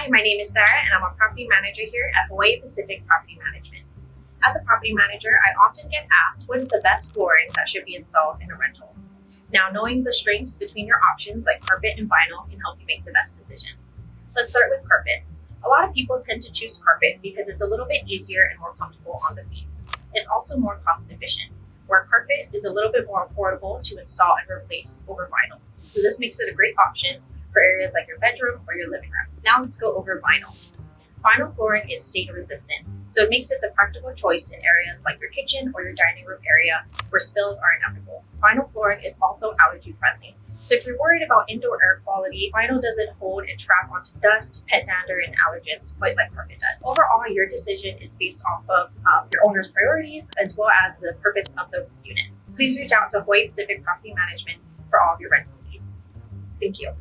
Hi, my name is Sarah and I'm a property manager here at HiPacific Property Management. As a property manager, I often get asked what is the best flooring that should be installed in a rental. Now, knowing the strengths between your options like carpet and vinyl can help you make the best decision. Let's start with carpet. A lot of people tend to choose carpet because it's a little bit easier and more comfortable on the feet. It's also more cost efficient, where carpet is a little bit more affordable to install and replace over vinyl. So this makes it a great option for areas like your bedroom or your living room. Now let's go over vinyl. Vinyl flooring is stain resistant, so it makes it the practical choice in areas like your kitchen or your dining room area where spills are inevitable. Vinyl flooring is also allergy friendly. So if you're worried about indoor air quality, vinyl doesn't hold and trap onto dust, pet dander, and allergens quite like carpet does. Overall, your decision is based off of your owner's priorities as well as the purpose of the unit. Please reach out to HiPacific Property Management for all of your rental needs. Thank you.